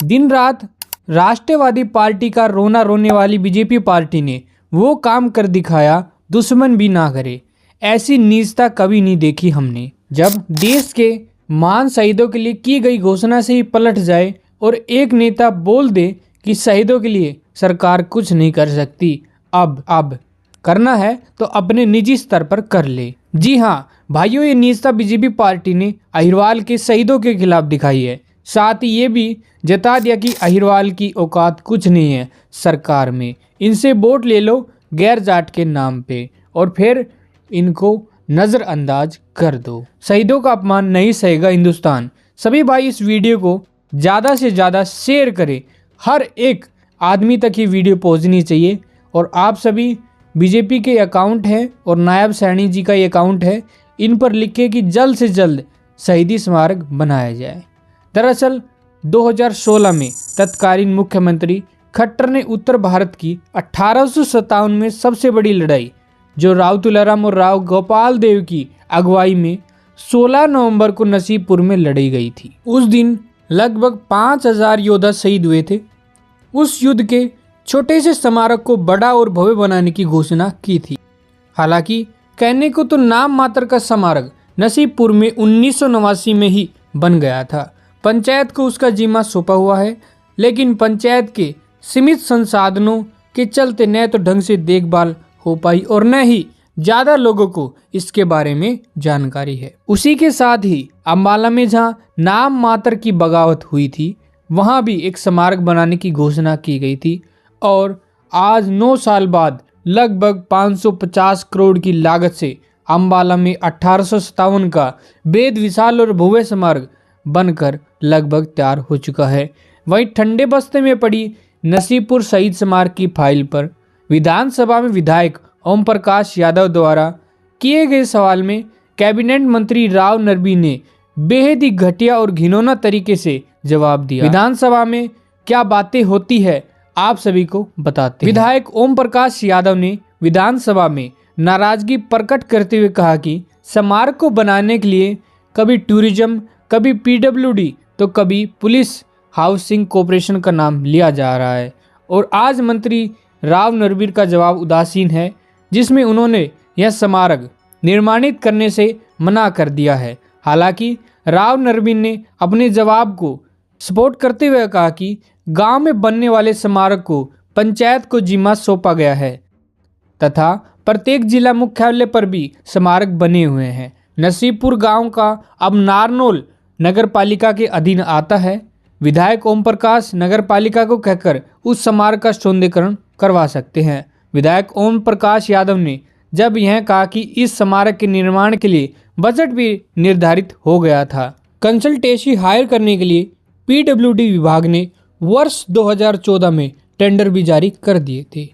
दिन रात राष्ट्रवादी पार्टी का रोना रोने वाली बीजेपी पार्टी ने वो काम कर दिखाया दुश्मन भी ना करे। ऐसी नीचता कभी नहीं देखी हमने। जब देश के महान शहीदों के लिए की गई घोषणा से ही पलट जाए और एक नेता बोल दे कि शहीदों के लिए सरकार कुछ नहीं कर सकती, अब करना है तो अपने निजी स्तर पर कर ले। जी हाँ भाइयों, ये नीचता बीजेपी पार्टी ने अहिरवाल के शहीदों के खिलाफ दिखाई है। साथ ही ये भी जता दिया कि अहिरवाल की औकात कुछ नहीं है सरकार में, इनसे वोट ले लो गैर जाट के नाम पे और फिर इनको नज़रअंदाज कर दो। शहीदों का अपमान नहीं सहेगा हिंदुस्तान। सभी भाई इस वीडियो को ज़्यादा से ज़्यादा शेयर करें, हर एक आदमी तक ये वीडियो पहुंचनी चाहिए। और आप सभी बीजेपी के अकाउंट हैं और नायब सैनी जी का ये अकाउंट है, इन पर लिखे कि जल्द से जल्द शहीदी स्मारक बनाया जाए। दरअसल 2016 में तत्कालीन मुख्यमंत्री खट्टर ने उत्तर भारत की 1857 में सबसे बड़ी लड़ाई, जो राव तुलाराम और राव गोपाल देव की अगुवाई में 16 नवंबर को नसीबपुर में लड़ी गई थी। उस दिन लगभग 5000 योद्धा शहीद हुए थे। उस युद्ध के छोटे से स्मारक को बड़ा और भव्य बनाने की घोषणा की थी। हालांकि कहने को तो नाम मात्र का स्मारक नसीबपुर में 1989 में ही बन गया था। पंचायत को उसका जिम्मा सौंपा हुआ है, लेकिन पंचायत के सीमित संसाधनों के चलते न तो ढंग से देखभाल हो पाई और न ही ज़्यादा लोगों को इसके बारे में जानकारी है। उसी के साथ ही अम्बाला में जहां नाम मात्र की बगावत हुई थी, वहां भी एक स्मारक बनाने की घोषणा की गई थी और आज 9 साल बाद लगभग 550 करोड़ की लागत से अम्बाला में 1857 का बेद विशाल और भव्य स्मारक बनकर लगभग तैयार हो चुका है। वहीं ठंडे बस्ते में पड़ी नसीबपुर शहीद स्मारक की फाइल पर विधानसभा में विधायक ओम प्रकाश यादव द्वारा किए गए सवाल में कैबिनेट मंत्री राव नरबी ने बेहद ही घटिया और घिनौना तरीके से जवाब दिया। विधानसभा में क्या बातें होती है आप सभी को बताते हैं। विधायक ओम प्रकाश यादव ने विधानसभा में नाराजगी प्रकट करते हुए कहा कि स्मारक को बनाने के लिए कभी टूरिज्म, कभी पीडब्ल्यूडी तो कभी पुलिस हाउसिंग कॉरपोरेशन का नाम लिया जा रहा है और आज मंत्री राव नरबीर का जवाब उदासीन है, जिसमें उन्होंने यह स्मारक निर्माणित करने से मना कर दिया है। हालांकि राव नरबीर ने अपने जवाब को सपोर्ट करते हुए कहा कि गांव में बनने वाले स्मारक को पंचायत को जिम्मा सौंपा गया है तथा प्रत्येक जिला मुख्यालय पर भी स्मारक बने हुए हैं। नसीबपुर गांव का अब नारनौल नगर पालिका के अधीन आता है। विधायक ओम प्रकाश नगर पालिका को कहकर उस स्मारक का सौंदर्यीकरण करवा सकते हैं। विधायक ओम प्रकाश यादव ने जब यह कहा कि इस स्मारक के निर्माण के लिए बजट भी निर्धारित हो गया था। कंसल्टेंसी हायर करने के लिए पीडब्ल्यूडी विभाग ने वर्ष 2014 में टेंडर भी जारी कर दिए थे।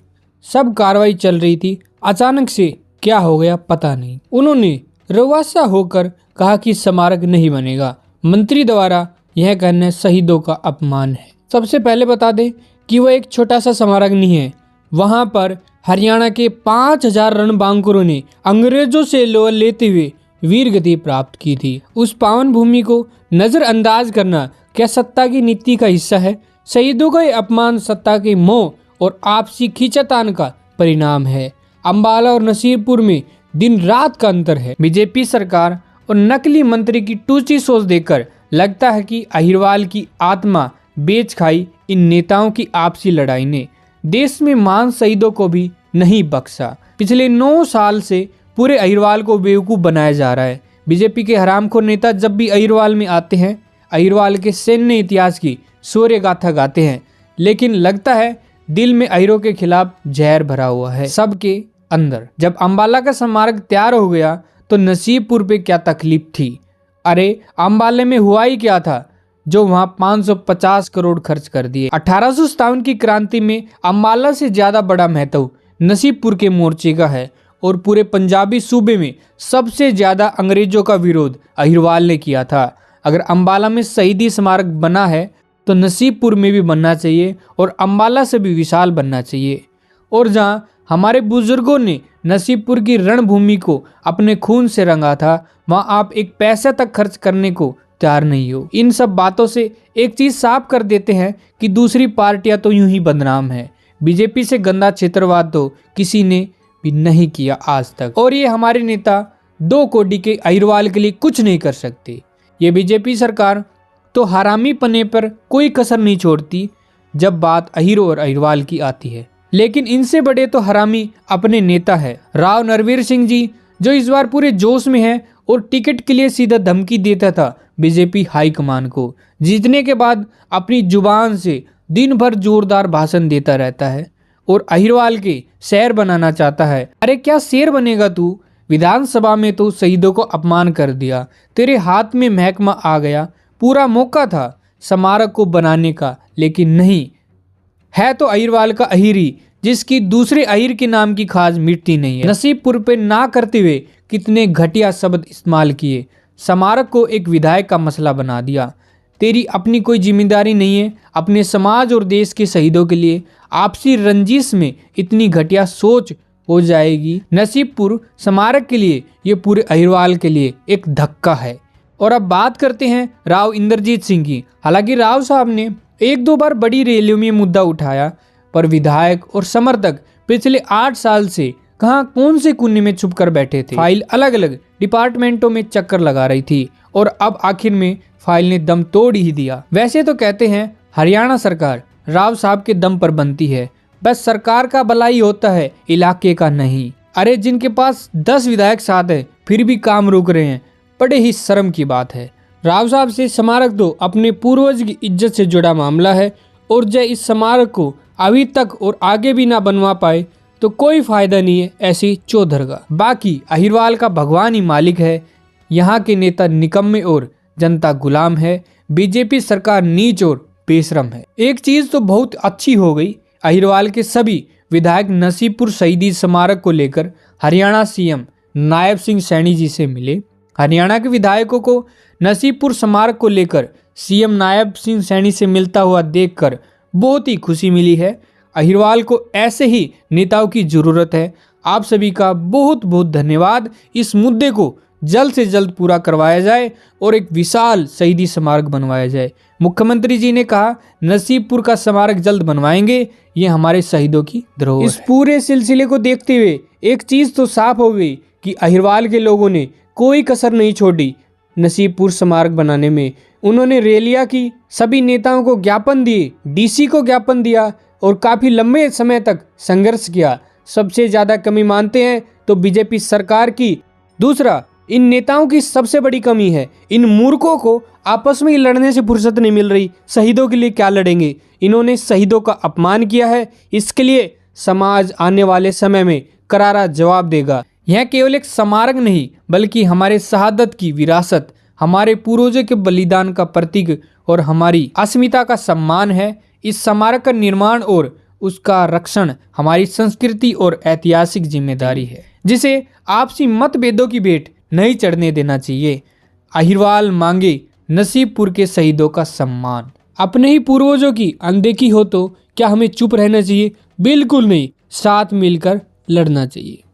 सब कार्रवाई चल रही थी, अचानक से क्या हो गया पता नहीं। उन्होंने रवासा होकर कहा कि स्मारक नहीं बनेगा। मंत्री द्वारा यह कहना शहीदों का अपमान है। सबसे पहले बता दें कि वह एक छोटा सा स्मारक नहीं है। वहां पर हरियाणा के 5000 रणबांकुरों ने अंग्रेजों से लोहा लेते हुए वीर गति प्राप्त की थी। उस पावन भूमि को नजरअंदाज करना क्या सत्ता की नीति का हिस्सा है? शहीदों का यह अपमान सत्ता के मोह और आपसी खींचातान का परिणाम है। अम्बाला और नसीबपुर में दिन रात का अंतर है। बीजेपी सरकार और नकली मंत्री की टूची सोच देखकर लगता है कि अहिरवाल की आत्मा बेच खाई इन नेताओं की आपसी लड़ाई ने देश में महान शहीदों को भी नहीं बख्शा। पिछले 9 साल से पूरे अहिरवाल को बेवकूफ़ बनाया जा रहा है। बीजेपी के हरामखोर नेता जब भी अहिरवाल में आते हैं, अहिरवाल के सैन्य इतिहास की शौर्य गाथा गाते हैं, लेकिन लगता है दिल में अहिरों के खिलाफ जहर भरा हुआ है सबके अंदर। जब अम्बाला का स्मारक तैयार हो गया तो नसीबपुर पे क्या तकलीफ थी? अरे अम्बाले में हुआ ही क्या था जो वहां 550 करोड़ खर्च कर दिए। 1857 की क्रांति में अम्बाला से ज्यादा बड़ा महत्व नसीबपुर के मोर्चे का है और पूरे पंजाबी सूबे में सबसे ज्यादा अंग्रेजों का विरोध अहिरवाल ने किया था। अगर अम्बाला में शहीदी स्मारक बना है तो नसीबपुर में भी बनना चाहिए और अम्बाला से भी विशाल बनना चाहिए। और जहां हमारे बुजुर्गों ने नसीबपुर की रणभूमि को अपने खून से रंगा था, वहां आप एक पैसे तक खर्च करने को तैयार नहीं हो। इन सब बातों से एक चीज साफ कर देते हैं कि दूसरी पार्टियां तो यूं ही बदनाम है। बीजेपी से गंदा क्षेत्रवाद तो किसी ने भी नहीं किया आज तक, और ये हमारे नेता 2 कोडी के अहिरवाल के लिए कुछ नहीं कर सकते। ये बीजेपी सरकार तो हरामी पने पर कोई कसर नहीं छोड़ती जब बात अहिर और अहिरवाल की आती है, लेकिन इनसे बड़े तो हरामी अपने नेता है राव नरवीर सिंह जी, जो इस बार पूरे जोश में है और टिकट के लिए सीधा धमकी देता था बीजेपी हाईकमान को। जीतने के बाद अपनी जुबान से दिन भर जोरदार भाषण देता रहता है और अहिरवाल के शेर बनाना चाहता है। अरे क्या शेर बनेगा तू? विधानसभा में तो शहीदों को अपमान कर दिया, तेरे हाथ में महकमा आ गया, पूरा मौका था स्मारक को बनाने का, लेकिन नहीं, है तो अहिरवाल का अहिरी जिसकी दूसरे अहिर के नाम की खाज मिटती नहीं है। नसीबपुर पे ना करते हुए कितने घटिया शब्द इस्तेमाल किए, स्मारक को एक विधायक का मसला बना दिया। तेरी अपनी कोई जिम्मेदारी नहीं है अपने समाज और देश के शहीदों के लिए? आपसी रंजिश में इतनी घटिया सोच हो जाएगी। नसीबपुर स्मारक के लिए, ये पूरे अहिरवाल के लिए एक धक्का है। और अब बात करते हैं राव इंद्रजीत सिंह की। हालांकि राव साहब ने 1-2 बार बड़ी रैलियों में मुद्दा उठाया, पर विधायक और समर्थक पिछले 8 साल से कहां कौन से कोने में छुप कर बैठे थे। फाइल अलग अलग डिपार्टमेंटों में चक्कर लगा रही थी और अब आखिर में फाइल ने दम तोड़ ही दिया। वैसे तो कहते हैं हरियाणा सरकार राव साहब के दम पर बनती है, बस सरकार का भलाई होता है, इलाके का नहीं। अरे जिनके पास 10 विधायक साथ है फिर भी काम रोक रहे हैं, बड़े ही शर्म की बात है। राव साहब से स्मारक तो अपने पूर्वज की इज्जत से जुड़ा मामला है, और जय इस स्मारक को अभी तक और आगे भी ना बनवा पाए तो कोई फायदा नहीं है ऐसी चौधर का। बाकी अहिरवाल का भगवान ही मालिक है, यहाँ के नेता निकम्मे और जनता गुलाम है। बीजेपी सरकार नीच और बेशरम है। एक चीज तो बहुत अच्छी हो गई, अहिरवाल के सभी विधायक नसीबपुर शहीदी स्मारक को लेकर हरियाणा सीएम नायब सिंह सैनी जी से मिले। हरियाणा के विधायकों को नसीबपुर स्मारक को लेकर सीएम नायब सिंह सैनी से मिलता हुआ देखकर बहुत ही खुशी मिली है। अहिरवाल को ऐसे ही नेताओं की जरूरत है। आप सभी का बहुत बहुत धन्यवाद। इस मुद्दे को जल्द से जल्द पूरा करवाया जाए और एक विशाल शहीदी स्मारक बनवाया जाए। मुख्यमंत्री जी ने कहा नसीबपुर का स्मारक जल्द बनवाएंगे, ये हमारे शहीदों की धरोहर है। इस पूरे सिलसिले को देखते हुए एक चीज तो साफ हो गई कि अहिरवाल के लोगों ने कोई कसर नहीं छोड़ी नसीबपुर स्मारक बनाने में। उन्होंने रैलियां की, सभी नेताओं को ज्ञापन दिए, डीसी को ज्ञापन दिया और काफी लंबे समय तक संघर्ष किया। सबसे ज्यादा कमी मानते हैं तो बीजेपी सरकार की। दूसरा, इन नेताओं की सबसे बड़ी कमी है, इन मूर्खों को आपस में लड़ने से फुर्सत नहीं मिल रही। शहीदों के लिए क्या लड़ेंगे? इन्होंने शहीदों का अपमान किया है, इसके लिए समाज आने वाले समय में करारा जवाब देगा। यह केवल एक स्मारक नहीं बल्कि हमारे शहादत की विरासत, हमारे पूर्वजों के बलिदान का प्रतीक और हमारी अस्मिता का सम्मान है। इस स्मारक का निर्माण और उसका रक्षण हमारी संस्कृति और ऐतिहासिक जिम्मेदारी है, जिसे आपसी मतभेदों की भेंट नहीं चढ़ने देना चाहिए। अहिरवाल मांगे नसीबपुर के शहीदों का सम्मान। अपने ही पूर्वजों की अनदेखी हो तो क्या हमें चुप रहना चाहिए? बिल्कुल नहीं, साथ मिलकर लड़ना चाहिए।